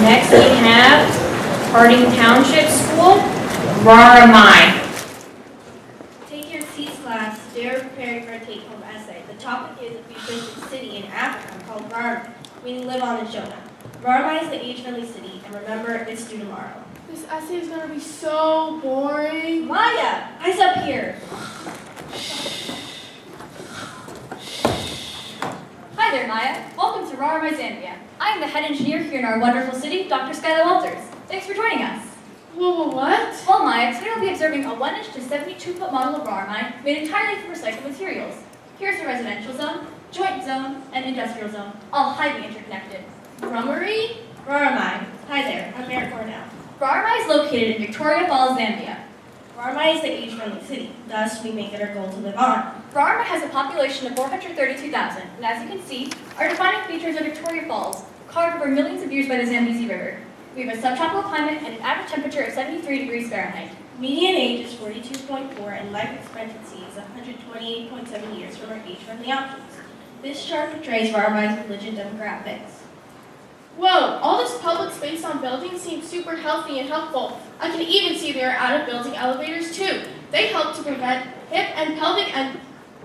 Next we have Harding Township School, Raramai. Take your seats, class. They are preparing for a take-home essay. The topic is a futuristic city in Africa called Raramai, meaning live on in Shona. Raramai is the age-friendly city, and remember, it's due tomorrow. This essay is going to be so boring. Maya, eyes up here. Hi there, Maya. Welcome to Raramai, Zambia. I am the head engineer here in our wonderful city, Dr. Skylar Walters. Thanks for joining us. Whoa, what? Well, Maya, today we'll be observing a 1-inch to 72-foot model of Raramai made entirely from recycled materials. Here's the residential zone, joint zone, and industrial zone, all highly interconnected. Raramai? Raramai. Hi there, I'm Eric Cornell. Raramai is located in Victoria Falls, Zambia. Raramai is the age-friendly city, thus we make it our goal to live on. Raramai has a population of 432,000, and as you can see, our defining features are Victoria Falls, carved over millions of years by the Zambezi River. We have a subtropical climate and an average temperature of 73 degrees Fahrenheit. Median age is 42.4 and life expectancy is 128.7 years from our age-friendly options. This chart portrays Raramai's religion demographics. Whoa, all this public space on buildings seems super healthy and helpful. I can even see they are out-of-building elevators too. They help to prevent hip and pelvic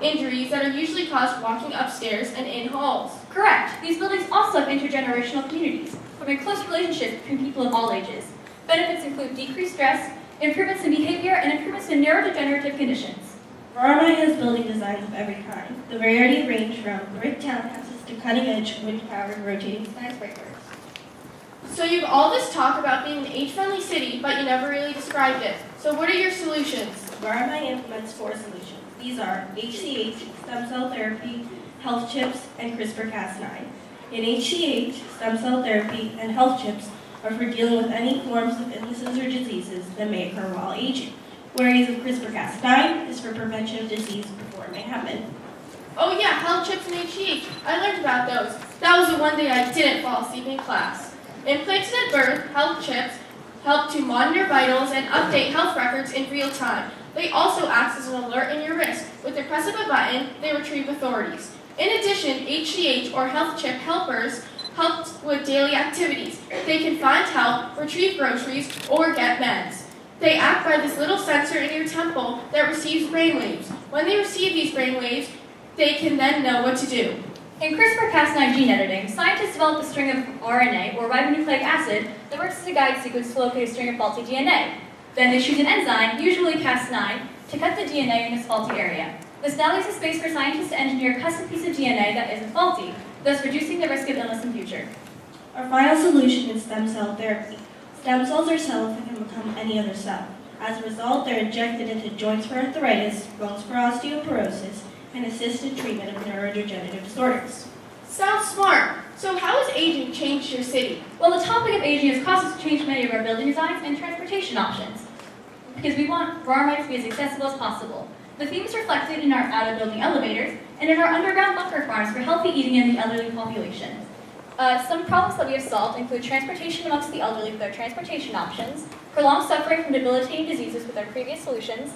injuries that are usually caused walking upstairs and in halls. Correct. These buildings also have intergenerational communities, forming close relationships between people of all ages. Benefits include decreased stress, improvements in behavior, and improvements in neurodegenerative conditions. Raramai has building designs of every kind. The variety range from brick townhouses to cutting-edge wind-powered rotating skyscrapers. So you have all this talk about being an age-friendly city, but you never really described it. So what are your solutions? Raramai implements 4 solutions. These are HCH, stem cell therapy, health chips, and CRISPR-Cas9. In HCH, stem cell therapy and health chips are for dealing with any forms of illnesses or diseases that may occur while aging, whereas CRISPR-Cas9 is for prevention of disease before it may happen. Oh yeah, health chips and HGH. I learned about those. That was the one day I didn't fall asleep in class. Implanted at birth, health chips help to monitor vitals and update health records in real time. They also act as an alert in your wrist. With the press of a button, they retrieve authorities. In addition, HGH or health chip helpers help with daily activities. They can find help, retrieve groceries, or get meds. They act by this little sensor in your temple that receives brainwaves. When they receive these brainwaves, they can then know what to do. In CRISPR-Cas9 gene editing, scientists developed a string of RNA, or ribonucleic acid, that works as a guide sequence to locate a string of faulty DNA. Then they choose an enzyme, usually Cas9, to cut the DNA in this faulty area. This now leaves a space for scientists to engineer a custom piece of DNA that isn't faulty, thus reducing the risk of illness in the future. Our final solution is stem cell therapy. Stem cells are cells that can become any other cell. As a result, they're injected into joints for arthritis, bones for osteoporosis, and assisted treatment of neurodegenerative disorders. Sounds smart. So how has aging changed your city? Well, the topic of aging has caused us to change many of our building designs and transportation options, because we want Raramai to be as accessible as possible. The theme is reflected in our out-of-building elevators and in our underground bunker farms for healthy eating in the elderly population. Some problems that we have solved include transportation amongst the elderly with our transportation options, prolonged suffering from debilitating diseases with our previous solutions,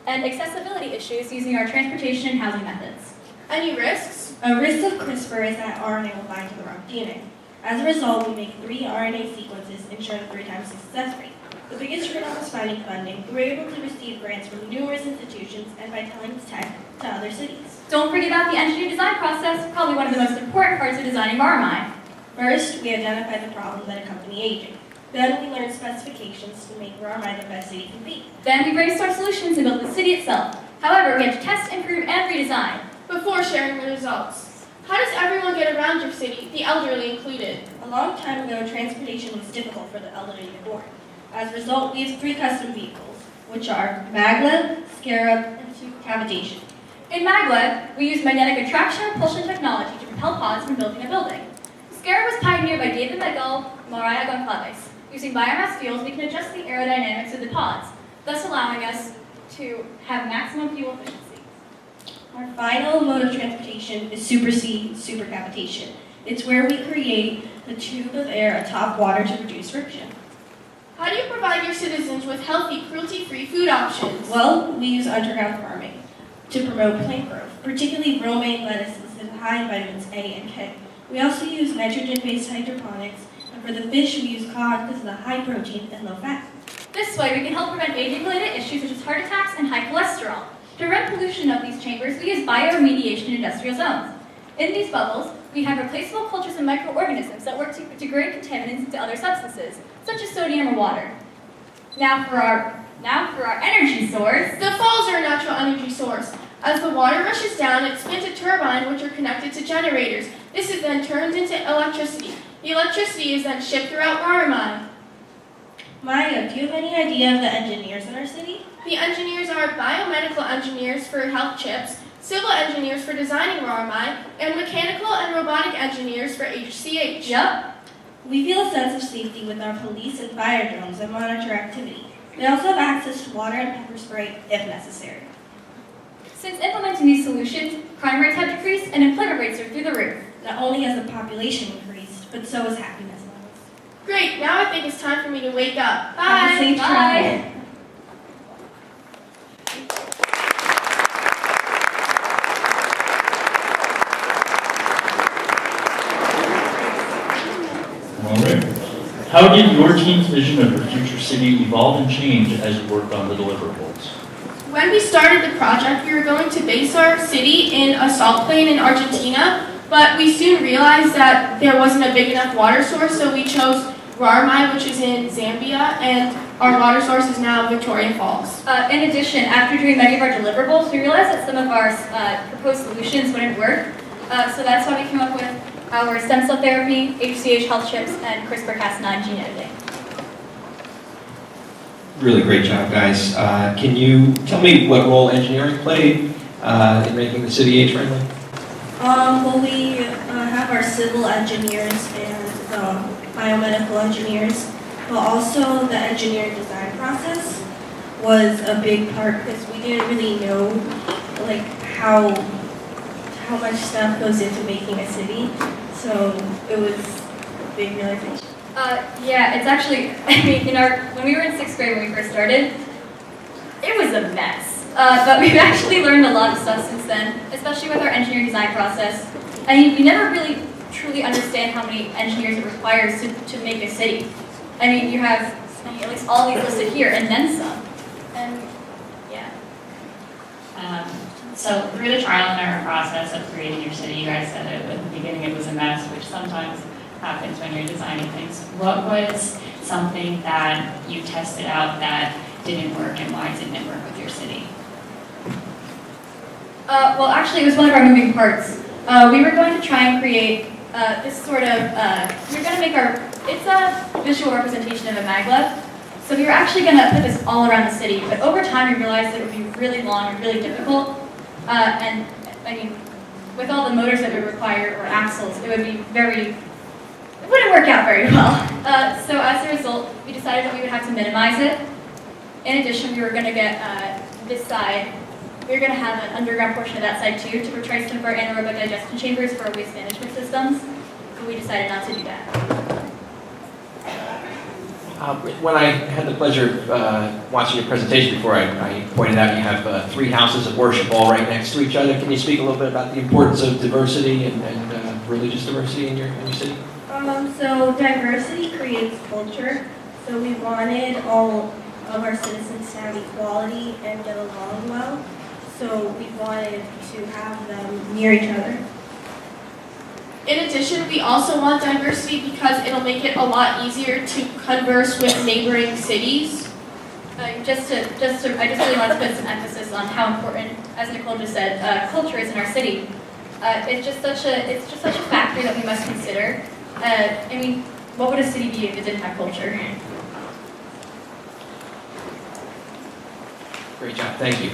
and accessibility issues using our transportation and housing methods. Any risks? A risk of CRISPR is that RNA will bind to the wrong DNA. As a result, we make 3 RNA sequences, ensuring 3 times success rate. The biggest hurdle was finding funding. We were able to receive grants from numerous institutions and by telling this tech to other cities. Don't forget about the engineering design process, probably one of the most important parts of designing Raramai. First, we identified the problems that accompany aging. Then we learned specifications to make Raramai the best city can be. Then we brainstormed solutions and built the city itself. However, we had to test, improve, and redesign. Before sharing the results, how does everyone get around your city, the elderly included? A long time ago, transportation was difficult for the elderly to board. As a result, we have 3 custom vehicles, which are maglev, scarab, and cavitation. In maglev, we use magnetic attraction and propulsion technology to propel pods when building a building. Scarab was pioneered by David Miguel Mariah Goncalves. Using biomass fuels, we can adjust the aerodynamics of the pods, thus allowing us to have maximum fuel efficiency. Our final mode of transportation is super-C, supercavitation. It's where we create a tube of air atop water to reduce friction. How do you provide your citizens with healthy, cruelty-free food options? Well, we use underground farming to promote plant growth, particularly romaine lettuces that are high in vitamins A and K. We also use nitrogen-based hydroponics And for the fish, we use cod because of the high protein and low fat. This way, we can help prevent aging-related issues such as heart attacks and high cholesterol. To prevent pollution of these chambers, we use bioremediation in industrial zones. In these bubbles, we have replaceable cultures and microorganisms that work to degrade contaminants into other substances, such as sodium or water. Now for our energy source. The falls are a natural energy source. As the water rushes down, it spins a turbine which are connected to generators. This is then turned into electricity. The electricity is then shipped throughout Raramai. Maya, do you have any idea of the engineers in our city? The engineers are biomedical engineers for health chips, civil engineers for designing Raramai, and mechanical and robotic engineers for HCH. Yep. We feel a sense of safety with our police and fire drones that monitor activity. They also have access to water and pepper spray if necessary. Since implementing these solutions, crime rates have decreased and employment rates are through the roof. Not only has the population increased, but so has happiness levels. Great, now I think it's time for me to wake up. Bye! Have a safe Bye. travel. All right. How did your team's vision of your future city evolve and change as you worked on the deliverables? When we started the project, we were going to base our city in a salt plain in Argentina, but we soon realized that there wasn't a big enough water source, so we chose Raramai, which is in Zambia, and our water source is now Victoria Falls. In addition, after doing many of our deliverables, we realized that some of our proposed solutions wouldn't work. So that's why we came up with our stem cell therapy, HCH health chips, and CRISPR-Cas9 gene editing. Really great job, guys. Can you tell me what role engineering played in making the city age-friendly? Well, we have our civil engineers and biomedical engineers, but also the engineering design process was a big part because we didn't really know like how much stuff goes into making a city, so it was a big realization. Yeah, it's actually, I mean, when we were in 6th grade when we first started, it was a mess. But we've actually learned a lot of stuff since then, especially with our engineering design process. I mean, we never really truly understand how many engineers it requires to make a city. I mean, you have at least all these listed here and then some. And yeah. So through the trial and error process of creating your city, you guys said it at the beginning it was a mess, which sometimes happens when you're designing things. What was something that you tested out that didn't work, and why didn't it work with your city? Well, actually, it was one of our moving parts. We were going to try and create this sort of, we were going to make it's a visual representation of a maglev. So we were actually going to put this all around the city, but over time we realized that it would be really long and really difficult. And I mean, with all the motors that we require, or axles, it wouldn't work out very well. So as a result, we decided that we would have to minimize it. In addition, we were going to get this side. We were going to have an underground portion of that side too to portray some of our anaerobic digestion chambers for our waste management systems. But we decided not to do that. When I had the pleasure of watching your presentation before, I pointed out you have 3 houses of worship all right next to each other. Can you speak a little bit about the importance of diversity and religious diversity in your city? So diversity creates culture. So we wanted all of our citizens to have equality and get along well. So we wanted to have them near each other. In addition, we also want diversity because it'll make it a lot easier to converse with neighboring cities. I just really want to put some emphasis on how important, as Nicole just said, culture is in our city. It's just such a factor that we must consider. I mean, what would a city be if it didn't have culture? Great job, thank you.